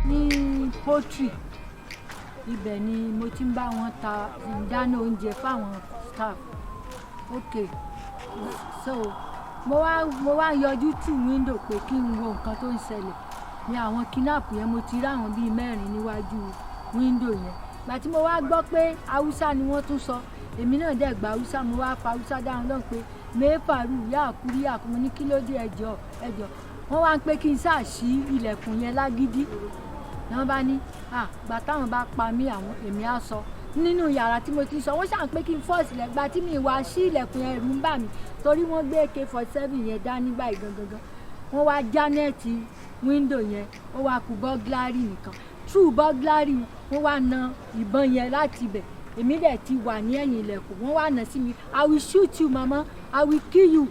Ní poultry ibẹ̀ ni mo ti ń bá wọn ta dáná oúnjẹ fáwọn staff. Okay, so mo wá yọjú through window pé kí n wo nǹkan tó ń ṣẹlẹ̀ ní àwọn kidnap yẹn. Mo ti rí àwọn bíi 4 níwájú window yẹn. Ìgbà tí mo wá gbọ́ pé Haúsá ni wọ́n tún sọ, èmi náà dẹ̀ gba Haúsá, mo wá fa Haúsá dáhùn lóhùn pé mẹ́fàrú yáàkúrí yáàkú. Mo ní kí ló dé, ẹjọ́ wọ́n wá ń pé kí n ṣáà ṣí ilẹ̀kùn yẹn lágídí. Wọ́n bá ní gbà táwọn bá pa mí àwọn èmi á sọ nínú yàrá tí mo ti sọ. Wọ́n ṣàn pé kí n fọ́ọ̀sì lẹ́gbàá tí mi wá ṣí ilẹ̀kùn yẹn, ẹ̀rù ń bà mí torí wọ́n gbé AK-47 yẹn dání báyìí gangan. Wọ́n wá já nẹ́ẹ̀tì window yẹn, ó wá kù burglary nìkan. Through burglary wọ́n wá na ìbọn yẹn láti ibẹ̀. Èmi dẹ̀ ti wà ní ẹ̀yìn ilẹ̀kùn. Wọ́n wá nà sí mi, I will shoot you mama, I will kill you.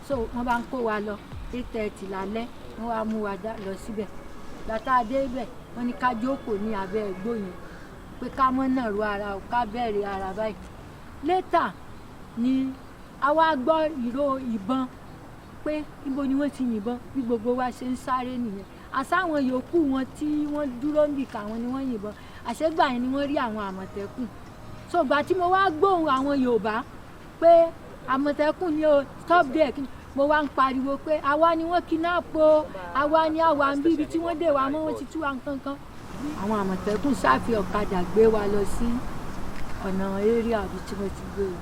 So wọ́n bá ń kó wa lọ 8:30 lálẹ́. Wọ́n wá mú wa lọ síbẹ̀. Bàtà dé ibẹ̀ wọ́n ní ká jókòó ní abẹ́ ẹ̀gbọ́ yẹn pé ká mọ́ náà ru ara ò ká bẹ̀rẹ̀ ara báyìí. Later ni a wá gbọ́ ìró ìbọn pé ibo ni wọ́n ti yìnbọn, bí gbogbo wa ṣe ń sáré nìyẹn. Àsáwọn yòókù wọn tí wọ́n dúró níbìkà wọn ni wọ́n yìnbọn. Àṣẹ́gbà yẹn ni wọ́n rí àwọn Àmọ̀tẹ́kùn. So ìgbà tí mo wá gbóhùn àwọn Yorùbá pé Àmọ̀tẹ́kùn ni o, stop there, mo wá ń pariwo pé àwa ni wọ́n kidnap o, àwa ni àwa ń bíbi tí wọ́n dè wá mọ́, wọ́n ti tú wa nǹkankan. Àwọn Àmọ̀tẹ́kùn sáfi ọ̀kadà gbé wa lọ sí ọ̀nà area àbí tí wọ́n ti gbé o.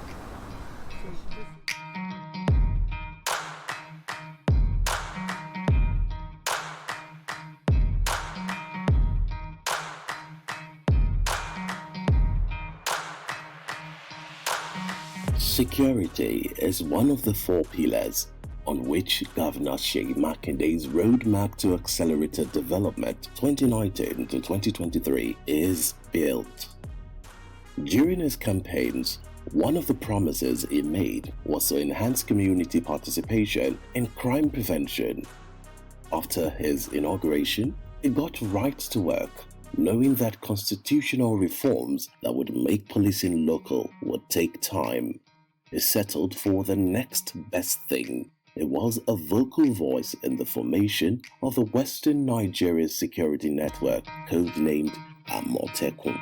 Security is one of the 4 pillars on which Governor Seyi Makinde's roadmap to accelerated development 2019 to 2023 is built. During his campaigns, one of the promises he made was to enhance community participation in crime prevention. After his inauguration, he got right to work, knowing that constitutional reforms that would make policing local would take time. He settled for the next best thing. He was a vocal voice in the formation of the Western Nigeria Security Network, codenamed Amotekun.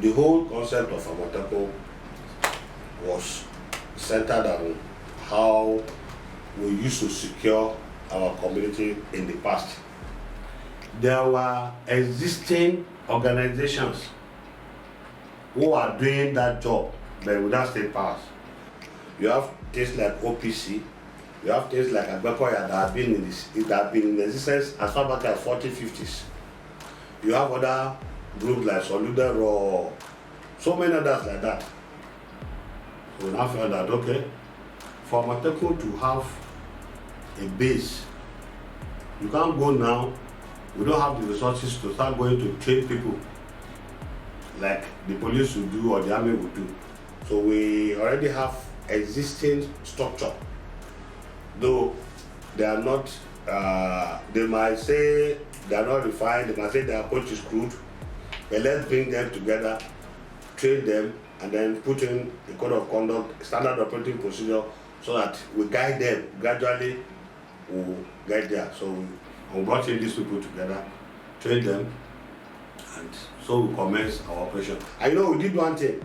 The whole concept of Amotekun was centered on how we used to secure our community in the past. There were existing organizations who are doing that job, but without state powers. You have things like OPC, you have things like Agbekoya that have been in existence as far back as 40s, 50s. You have other groups like Solidar or so many others like that. So we now feel that, okay, for Amotekun to have a base, you can't go now. We don't have the resources to start going to train people like the police would do or the army would do. So we already have existing structure. Though they are not, they might say they are not refined, they might say their approach is crude, but let's bring them together, train them, and then put in a code of conduct, standard operating procedure, so that we guide them gradually, we'll get there. So we brought in these people together, train them, and so we commence our operation. I know we did one thing.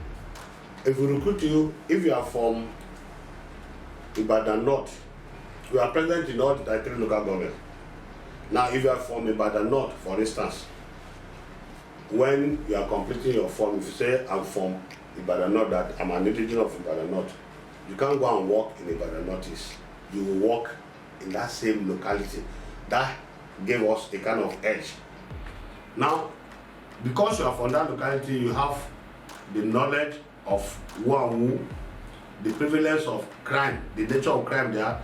If we recruit you, if you are from Ibadan North, we are present in all the 3 local governments. Now, if you are from Ibadan North, for instance, when you are completing your form, if you say I'm from Ibadan North, that I'm an indigenous of Ibadan North, you can't go and work in Ibadan North East. You will work in that same locality. That gave us a kind of edge. Now, because you are from that locality, you have the knowledge of who and who, the prevalence of crime, the nature of crime there,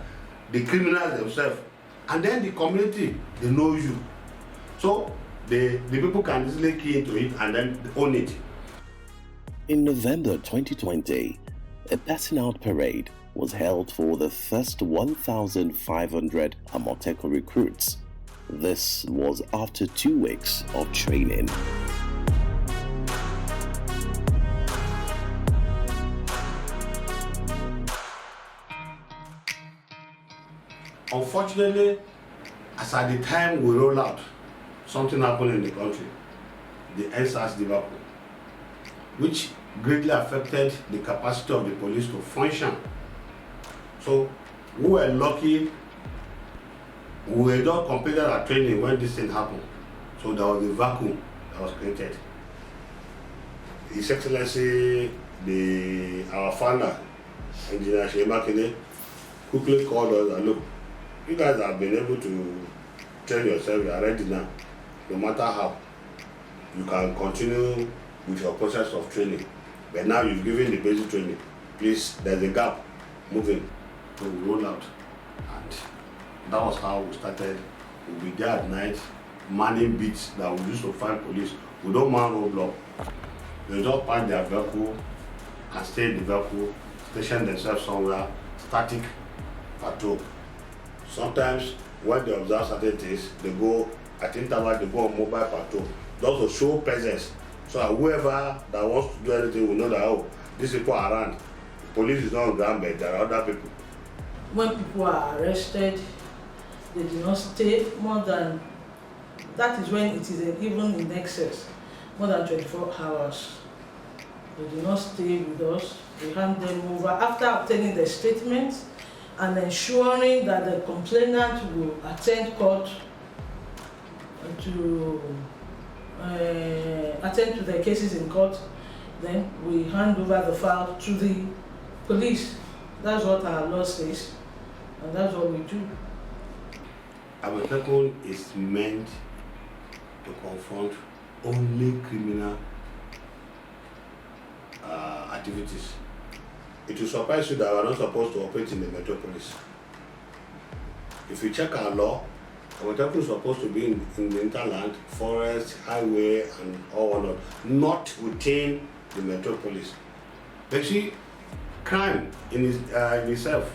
the criminals themselves, and then the community, they know you. So the people can easily key into it and then own it. In November 2020, a passing out parade was held for the first 1,500 Amotekun recruits. This was after 2 weeks of training. Unfortunately, as at the time we roll out, something happened in the country, the NSAS debacle, which greatly affected the capacity of the police to function. So we were lucky, we were just completed our training when this thing happened. So there was a vacuum that was created. His Excellency, our founder, Engineer Sheyi Makinde, quickly called us and look, you guys have been able to train yourself, you are ready now. No matter how, you can continue with your process of training. But now you've given the basic training. Please, there's a gap, moving. So we roll out. And that was how we started. We'll be there at night, manning beats that we used to find police. We don't man roadblock. They just park their vehicle and stay in the vehicle, station themselves somewhere, static patrol. Sometimes when they observe certain things, they go at interval, they go on mobile patrol, just to show presence. So that whoever that wants to do anything will know that, oh, these people are around. The police is not on ground, but there are other people. When people are arrested, they do not stay more than, that is when it is even in excess, more than 24 hours. They do not stay with us. We hand them over after obtaining the statements and ensuring that the complainant will attend court to attend to the cases in court. Then we hand over the file to the police. That's what our law says, and that's what we do. Amotekun is meant to confront only criminal activities. It will surprise you that we are not supposed to operate in the metropolis. If you check our law, Amotekun is supposed to be in the hinterland, forest, highway, and all whatnot, not within the metropolis. But see, crime in itself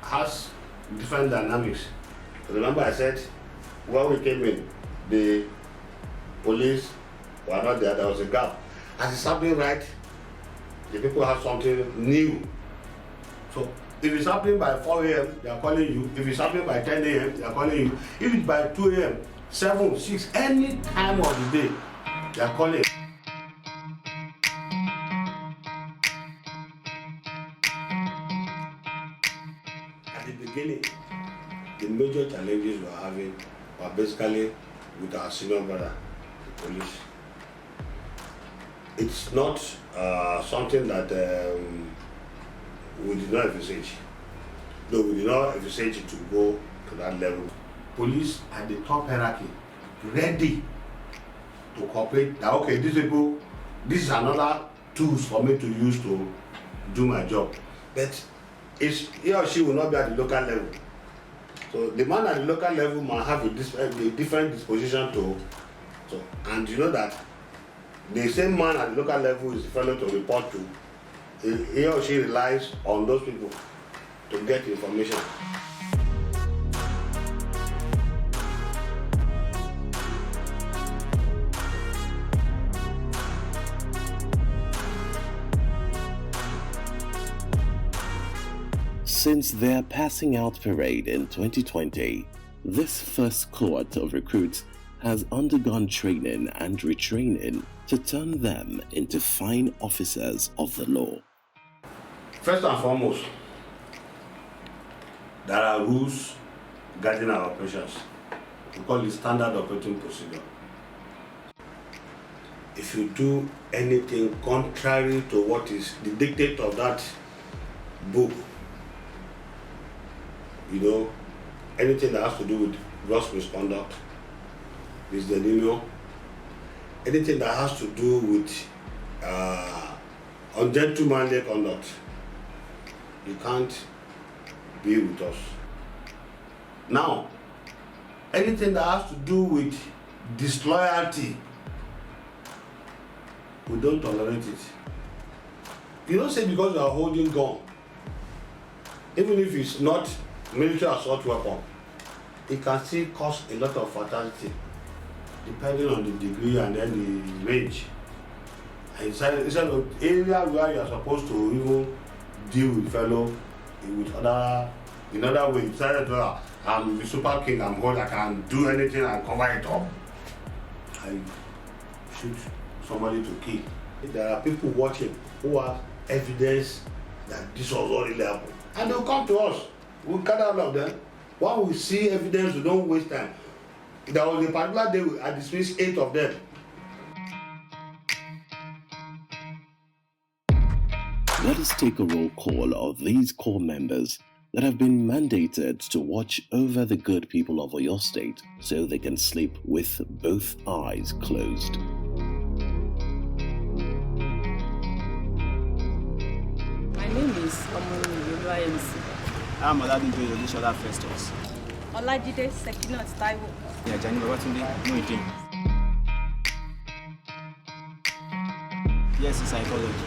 has different dynamics. Remember I said, when we came in, the police were not there, there was a gap. As it's happening right, the people have something new. So if it's happening by 4 a.m., they are calling you. If it's happening by 10 a.m., they are calling you. If it's by 2 a.m., 7, 6, any time of the day, they are calling. At the beginning, the major challenges we are having were basically with our senior brother, the police. It's not something that we did not envisage. No, we did not envisage it to go to that level. Police at the top hierarchy, ready to cooperate. That okay, these people, this is another tools for me to use to do my job. But he or she will not be at the local level. So the man at the local level might have a different disposition to, and you know that the same man at the local level is the fellow to report to. He or she relies on those people to get information. Since their passing out parade in 2020, this first cohort of recruits has undergone training and retraining to turn them into fine officers of the law. First and foremost, there are rules guiding our operations. We call it standard operating procedure. If you do anything contrary to what is the dictate of that book, you know, anything that has to do with gross misconduct, misdemeanor, anything that has to do with ungentlemanly conduct, you can't be with us. Now, anything that has to do with disloyalty, we don't tolerate it. You don't say because you are holding gun, even if it's not military assault weapon, it can still cause a lot of fatality, depending on the degree and then the range. And inside of area where you are supposed to even deal with fellow with in other way, decided to I'm the super king, I'm God, I can do anything and cover it up. I shoot somebody to kill. There are people watching who have evidence that this was already happened. And they'll come to us. We'll gather all of them. When we see evidence, we don't waste time. There was a particular day I dismissed 8 of them. Let us take a roll call of these core members that have been mandated to watch over the good people of Oyo State so they can sleep with both eyes closed. My name is Oyo MC. I'm Oladunjo Yolishola Festus. Olajide Sekinat Taiwo. Yeah, Jani Babatunde Muideen. Yes, in psychology.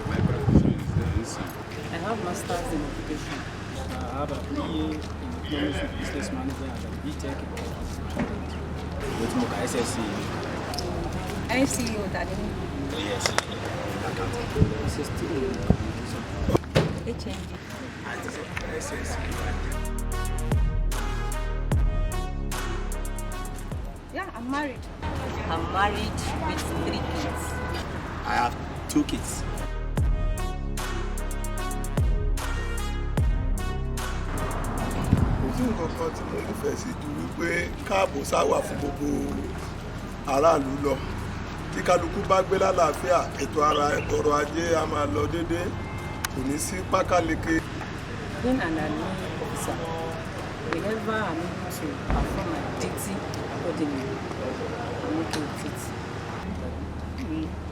My profession is nursing. I have masters in education. I have a BA in economics business management and a BTech in with Moka SSC. NCO Dadini. Yes, accounting. HND. Yeah, I'm married. I'm married with 3 kids. I have 2 kids. nǹkan kan tí mo nífẹ̀ẹ́ sí ju wípé káàbò sáwà fún gbogbo aráàlú lọ tí kálukú bá gbé lálàáfíà ètò ọrọ̀ ajé a máa lọ déédéé kò ní sí pákáleke. Being an army officer, whenever I'm able to perform my duty accordingly, I'm okay with it.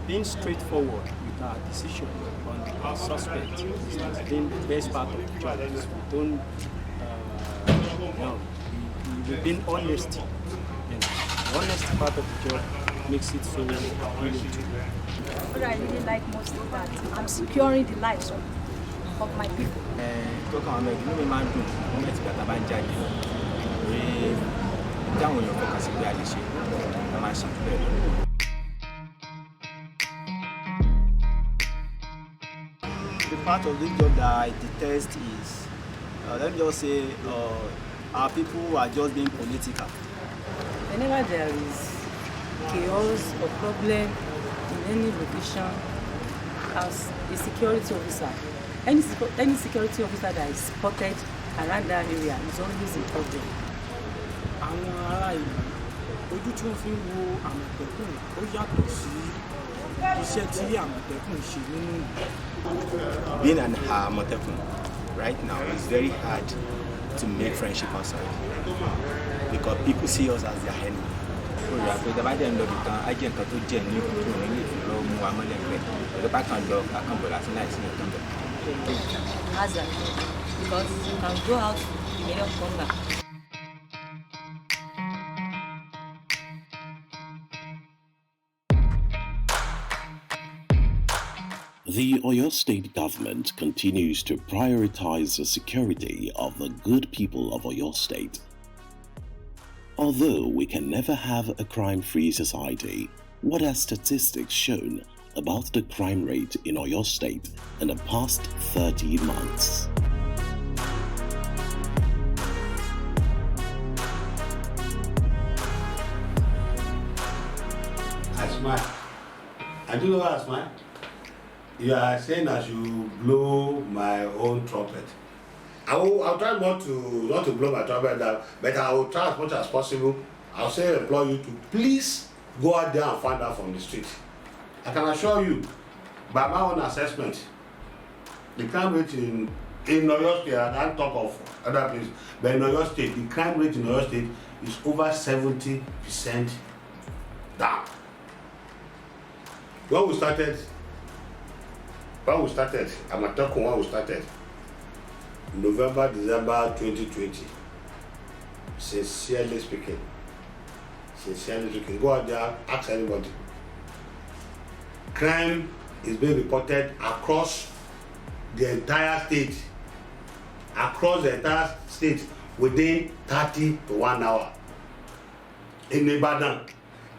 Being straightforward with our decision on our suspect has been the best part of the job. We don't we've been honest. And the honesty part of the job makes it so appealing to me. What I really like most is that I'm securing the lives of my people. Talking about making me man do, moment that I'm judging. We don't want to focus on reality. I'm actually the part of this job that I detest is, let me just say, our people are just being political. Whenever there is chaos or problem in any location, as a security officer, any security officer that is spotted around that area is always a problem. Àwọn ará ìlú ojú tí wọ́n fi ń wo Àmọ̀tẹ́kùn ó yàtọ̀ sí iṣẹ́ tí Àmọ̀tẹ́kùn ṣe nínú ìlú. Being an Amotekun right now is very hard to make friendship outside because people see us as their enemy. Olùyà pé ìjọba jẹ́ ń lọ bìkan ajẹ́ nǹkan tó jẹ́ ní ìlú nílé ìfúnlọ́ mú wa mọ́lẹ̀ pẹ́ ìjọba kan lọ àkànbọ̀ láti náà sí nǹkan bẹ̀. Hazard, because you can go out, you may not come back. The Oyo State government continues to prioritize the security of the good people of Oyo State. Although we can never have a crime-free society, what has statistics shown about the crime rate in Oyo State in the past 30 months? I smile. I do know how I smile. You are saying I should blow my own trumpet. I'll try not to blow my trumpet down, but I will try as much as possible. I'll say implore you to please go out there and find out from the street. I can assure you, by my own assessment, the crime rate in Oyo State, I can't talk of other places, but in Oyo State, the crime rate in Oyo State is over 70% down. When we started, Amotekun, when we started, November, December 2020, sincerely speaking, Sincerely, you can go out there, ask anybody. Crime is being reported across the entire state. Across the entire state within 30 to 1 hour. In Ibadan,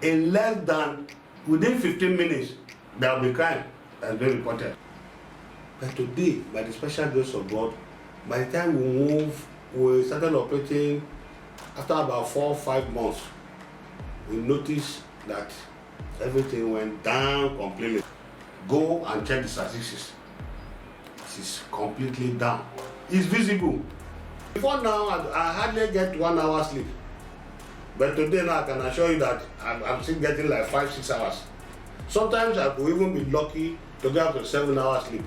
in less than, within 15 minutes, there will be crime that has been reported. But today, by the special grace of God, by the time we started operating after about 4 or 5 months, we noticed that everything went down completely. Go and check the statistics. It is completely down. It's visible. Before now, I hardly get 1 hour sleep. But today now, I can assure you that I'm still getting like 5-6 hours. Sometimes I could even be lucky to get up to 7 hours sleep.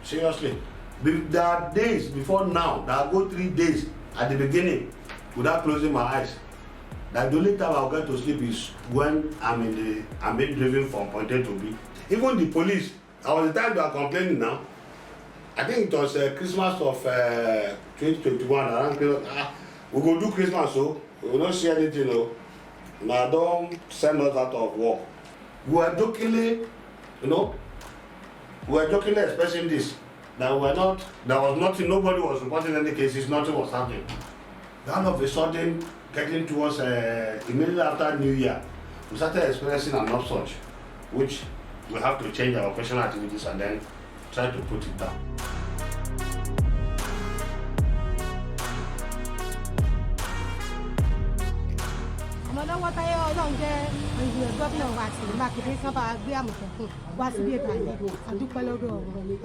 Seriously. There are days before now that I go 3 days at the beginning without closing my eyes. That the only time I'll get to sleep is when I'm being driven from point A to B. Even the police, I was the time they are complaining now. I think it was Christmas of 2021. Around we go do Christmas, so we will not see anything. No. Now don't send us out of work. We were jokingly, expressing this. That there was nothing, nobody was reporting any cases, nothing was happening. All of a sudden, getting towards immediately after New Year, we started experiencing an upsurge, which we have to change our operational activities and then try to put it down. Ọlọ́wọ́ táyé Ọlọ́run jẹ́ ìgbìyànjú gómìnà wa sí Mákindé kan bá gbé Àmọ̀tẹ́kùn wá sí bí ètò àyè àdúpẹ́ lọ́dọ̀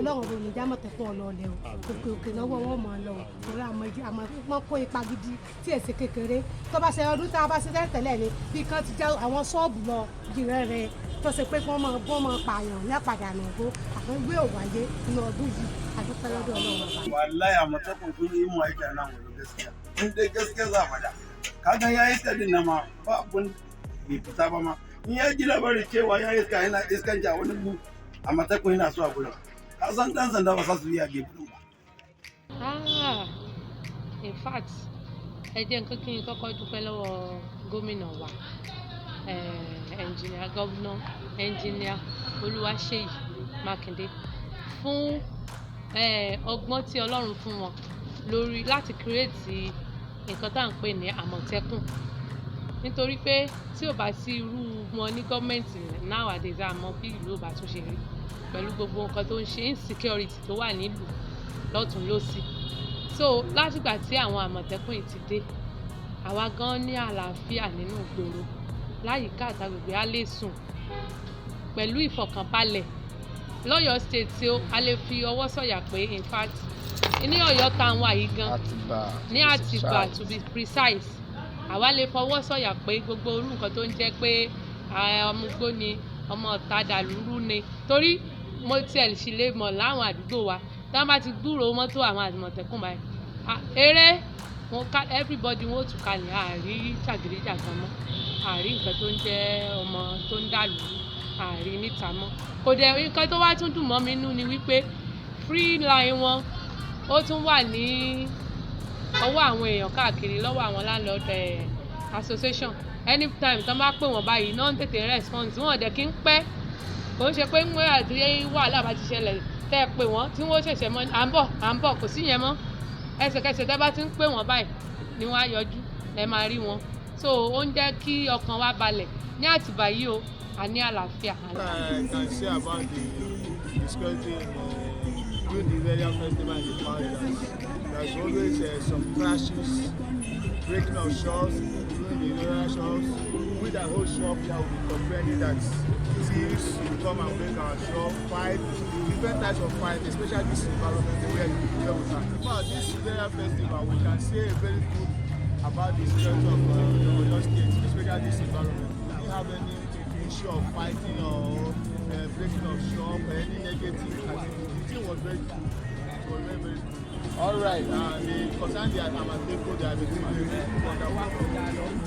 Ọlọ́run ò ní já Àmọ̀tẹ́kùn ọlọ́ọ̀lẹ́ o òkè lọ́wọ́ wọn mọ̀ ọ́ lọ torí àmọ́ wọn kó ipa gidi tí èsì kékeré tó bá ṣe ọdún tá a bá ṣe tẹ́lẹ̀ ni bí kan ti já àwọn ṣọ́ọ̀bù lọ jìrẹ́ rẹ tó ṣe pé wọ́n mọ̀ pààyàn lápadà nàgbó àgbẹ̀gbé òwáyé nínú ọdún yìí àdúpẹ́ lọ́dọ̀ Ọlọ́run. Wallahi Àmọ̀tẹ́kùn kun yi mu aiki nan wani gaskiya in dai gaskiya za faɗa kaga ya yi tsadin na ma ba abun bai fita ba ma in ya ji labarin cewa ya iska yana iskanci a wani gu Àmọ̀tẹ́kùn yana so a gurin ka san dan sanda ba sa su yi a gefen ba. In fact ẹ jẹ́ nǹkan kí n kọ́kọ́ dúpẹ́ lọ́wọ́ gómìnà wa ẹnjìnìà Olúwaṣèyí Mákindé fún ọgbọ́n tí Ọlọ́run fún wọn lórí láti kírètì nǹkan tá à ń pè ní Àmọ̀tẹ́kùn nítorí pé tí ò bá sí irú wọn ní gọ́ọ̀mẹ̀ntì nowadays àmọ́ bí ìlú ò bá tún ṣe rí pẹ̀lú gbogbo nǹkan tó ń ṣe insecurity tó wà nílùú lọ́tún lọ́sì so látìgbà tí àwọn Àmọ̀tẹ́kùn yìí ti dé àwa gan ní àlàáfíà nínú ìgboro láyìíká àtàgbègbè á lè sùn pẹ̀lú ìfọ̀kànbalẹ̀ l'Oyo State tí a lè fi ọwọ́ sọ̀yà pé in fact ní Ọ̀yọ́ táwọn àyí gan ní Àtìbà to be precise àwa lè fọwọ́ sọ̀yà pé gbogbo orú nǹkan tó ń jẹ́ pé ọmọ igbó ni ọmọ ọ̀tadà lúrú ni torí mo tiẹ̀ sì lè mọ̀ láwọn àdúgbò wa tí wọ́n bá ti gbúròó mọ́tò àwọn Àmọ̀tẹ́kùn báyìí eré everybody wọ́n tún kalẹ̀ àárí jàgídíjàgan mọ́ àárí nǹkan tó ń jẹ́ ọmọ tó ń dàlú àárí níta mọ́ kò dẹ̀ nǹkan tó wá tún dùn mọ́ mi nú ni wípé free line wọn ó tún wà ní ọwọ́ àwọn èèyàn káàkiri lọ́wọ́ àwọn landlord association anytime tó bá pè wọ́n báyìí náà ń tètè response wọn dẹ̀ kí ń pẹ́ kò ń ṣe pé ń wé àti wàhálà bá ti ṣẹlẹ̀ tẹ́ ẹ pè wọ́n tí wọ́n ṣẹ̀ṣẹ̀ mọ́ à ń bọ̀ kò sí yẹn mọ́ ẹsẹ̀kẹsẹ̀ tẹ́ bá ti ń pè wọ́n báyìí ni wọ́n á yọjú ẹ máa rí wọn so ó ń jẹ́ kí ọkàn wa balẹ̀ ní Àtìbà yìí o a ní àlàáfíà. I can say about the security during the various festivals in the past. There's always some clashes, breaking of shops, during the various shops. With the whole shop here, we complaining that thieves will come and break our shop, fight, different types of fight, especially this environment where we deal with that. About this various festival, we can say very good about the security of Oyo State, especially this environment. We don't have any issue of fighting or breaking of shop or any negative. I think the thing was very good. It was very, very good. All right. The concern the Amotekun, they are very wonderful.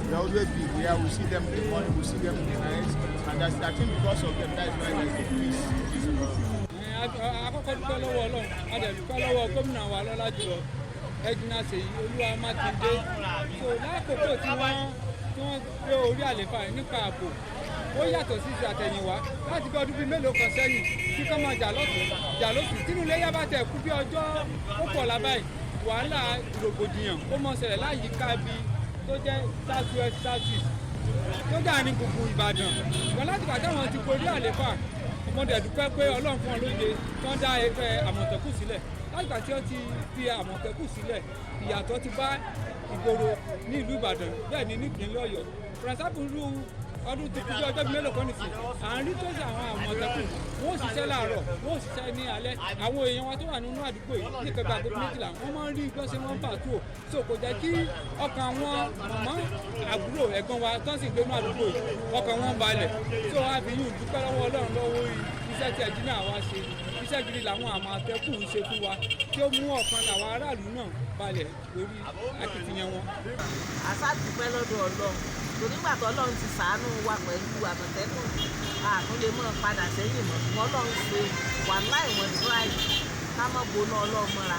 They always be here. We see them in the morning, we see them in the night, and that's I think because of them, that's why there's a peace. Àkọ́kọ́ dúpẹ́ lọ́wọ́ Ọlọ́run a dẹ̀ dúpẹ́ lọ́wọ́ gómìnà wa lọ́lá jùlọ ẹ̀jìnà Ṣèyí Olúwa Mákindé so lákòókò tí wọ́n tí wọ́n gbé orí àléfà nípa ààbò ó yàtọ̀ sí ti àtẹ̀yìnwá láti bí ọdún bíi mélòó kan sẹ́yìn kí kán máa jà lọ́tún jà lọ́tún tínú iléyà bá tẹ̀ kú bí ọjọ́ ó pọ̀ lábáyé wàhálà rògbòdìyàn ó mọ̀ ṣẹlẹ̀ láyìíká bí tó jẹ́ south west south east tó dà ní gbogbo Ìbàdàn ṣùgbọ́n láti gbà táwọn ti gorí àléfà ọmọdé dúpẹ́ pé Ọlọ́run fún ọ lóye tó ń dá ẹgbẹ́ Àmọ̀tẹ́kùn sílẹ̀ láti gbà tí ó ti fi Àmọ̀tẹ́kùn sílẹ̀ ìyàtọ̀ ti bá ìgboro ní ìlú Ìbàdàn bẹ́ẹ̀ ni nípìnlẹ̀ Ọ̀yọ́ fúrẹ́sàpùrù ọdún tó kú bí ọjọ́ mélòó kan nìsín à ń rí tó ṣe àwọn Àmọ̀tẹ́kùn wọn ò ṣiṣẹ́ láàárọ̀ wọn ò ṣiṣẹ́ ní alẹ́ àwọn èèyàn wa tó wà nínú àdúgbò yìí ní kẹgbẹ́ agogo méjìlá wọn máa ń rí igbó ṣe wọ́n ń pàtó so kò jẹ́ kí ọkàn àwọn màmá àbúrò ẹ̀gbọ́n wa tó ń sì gbénú àdúgbò yìí ọkàn wọn balẹ̀ so a fi yún dúpẹ́ lọ́wọ́ Ọlọ́run lọ́wọ́ iṣẹ́ tí ẹ̀jí náà wá ṣe iṣẹ́ gidi làwọn Àmọ̀tẹ́kùn ń ṣe fún wa tí ó mú ọkàn làwọn aráàlú náà balẹ̀ lórí akitiyan wọn. àṣà dúpẹ́ lọ́dọ̀ Ọlọ́run torí nígbà tó Ọlọ́run ti ṣàánú wa pẹ̀lú Àmọ̀tẹ́kùn àtún lè mọ̀ padà sẹ́yìn mọ́ ṣùgbọ́n Ọlọ́run ṣe wàláì wọ́n tíráì ká mọ̀ gbóná Ọlọ́run mọ́ra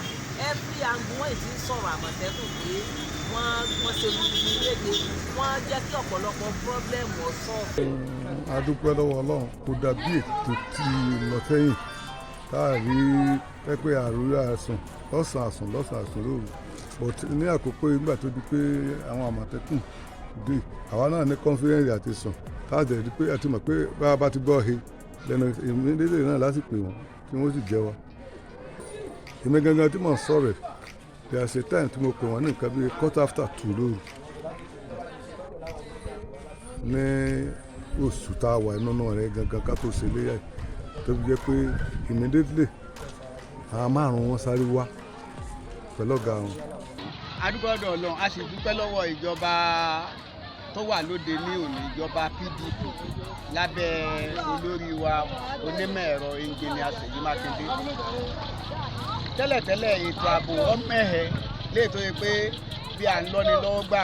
every angle wọ́n ti ń sọ̀rọ̀ Àmọ̀tẹ́kùn pé wọ́n ṣe gbogbo léde wọ́n jẹ́ kí ọ̀pọ̀lọpọ̀ pírọ́blẹ́mù ọ̀sọ́. a dúpẹ́ lọ́wọ́ Ọlọ́run kò dàbí ètò tí lọ sẹ́yìn táàrí pẹ́pẹ́ àròyé àsùn lọ́sàn àsùn lóru but ní àkókò ìgbà tó di pé àwọn Àmọ̀tẹ́kùn dé àwa náà ní confidence àti sùn táàdì rí pé àti mọ̀ pé bá a bá ti gbọ́ he lẹ́nu ìmúdélé náà lásìkò wọn tí wọ́n sì jẹ́ wa. èmi gangan tí mò ń sọ̀rọ̀ there is a time tí mo pè wọ́n ní nǹkan bíi 2:15 lóru ní oṣù tá a wà nínú rẹ̀ gangan ká tó ṣe léyà tó fi jẹ́ pé immediately àwọn márùn-ún wọn sáré wá pẹ̀lú ọ̀gá wọn. adúgbò ọ̀dọ̀ Ọlọ́run a sì dúpẹ́ lọ́wọ́ ìjọba tó wà lóde ní òní ìjọba PDP lábẹ́ olórí wa onímọ̀ ẹ̀rọ engineer Ṣèyí Mákindé. tẹ́lẹ̀tẹ́lẹ̀ ètò ààbò ọmọọ̀hẹ́ lè tó yẹ pé bí à ń lọ́ni lọ́wọ́ gbà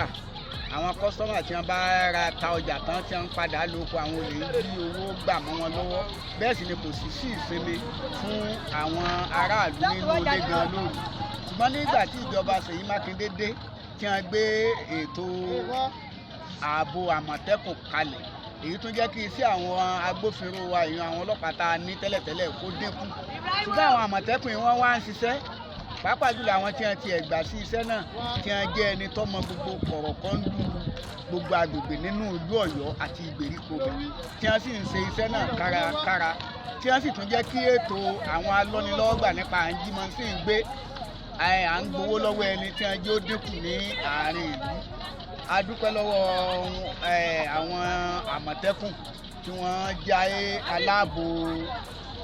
àwọn kọ́sọ́mà tí wọ́n bá ra ta ọjà tán tí wọ́n ń padà lóko àwọn olè ń rí owó gbà mọ́ wọn lọ́wọ́ bẹ́ẹ̀ sì ni kò sí ìsinmi fún àwọn aráàlú nínú ilé gan lóru ṣùgbọ́n nígbà tí ìjọba Ṣèyí Mákindé dé tí wọ́n gbé ètò ààbò Àmọ̀tẹ́kùn kalẹ̀ èyí tún jẹ́ kí iṣẹ́ àwọn agbófinró wa èèyàn àwọn ọlọ́pàá tá a ní tẹ́lẹ̀tẹ́lẹ̀ kó dínkù ṣùgbọ́n àwọn Àmọ̀tẹ́kùn yìí wọ́n wá ń ṣiṣẹ́ pàápàá jùlọ àwọn tí wọ́n ti ẹ̀gbà sí iṣẹ́ náà tí wọ́n jẹ́ ẹni tó mọ gbogbo kọ̀rọ̀kọ́ndù gbogbo agbègbè nínú ìlú Ọ̀yọ́ àti ìgbèríko bẹ̀ tí wọ́n sì ń ṣe iṣẹ́ náà kárakára tí wọ́n sì tún jẹ́ kí ètò àwọn alọ́nilọ́wọ́gbà nípa à ń jí mọ́ sí ń gbé à ń gbowó lọ́wọ́ ẹni tí wọ́n jẹ́ ó dínkù ní àárín ìlú. A dúpẹ́ lọ́wọ́ àwọn Àmọ̀tẹ́kùn tí wọ́n jẹ́ aláàbò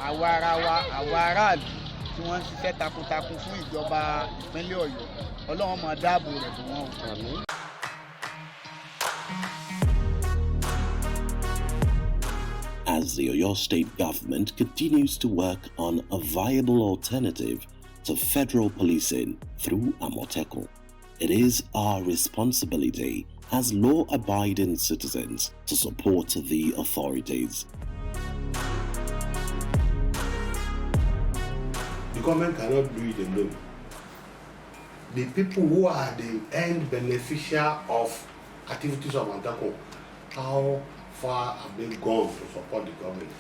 àwa ara wa àwa aráàlú tí wọ́n ń ṣiṣẹ́ takuntakun fún ìjọba ìpínlẹ̀ Ọ̀yọ́ Ọlọ́run máa dáàbò rẹ̀ fún wọn. As the Oyo State government continues to work on a viable alternative to federal policing through Amotekun, it is our responsibility as law-abiding citizens to support the authorities. The government cannot do it alone. The people who are the end beneficiary of activities of Amotekun, how far have they gone to support the government?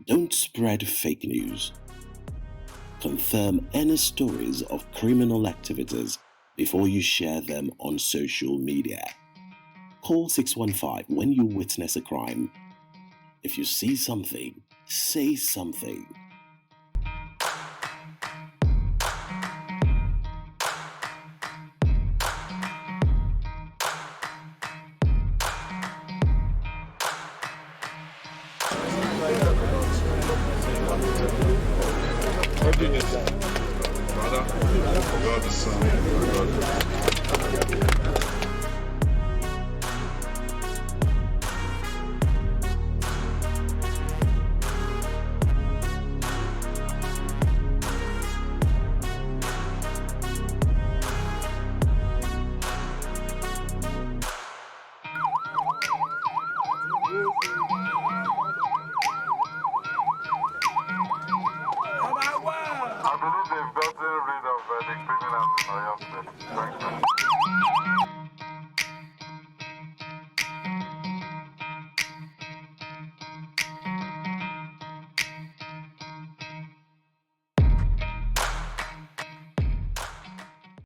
Don't spread fake news. Confirm any stories of criminal activities before you share them on social media. Call 615 when you witness a crime. If you see something, say something. What did you say? Brother, God the Son, I believe they've gotten rid of the criminals in Oyo State.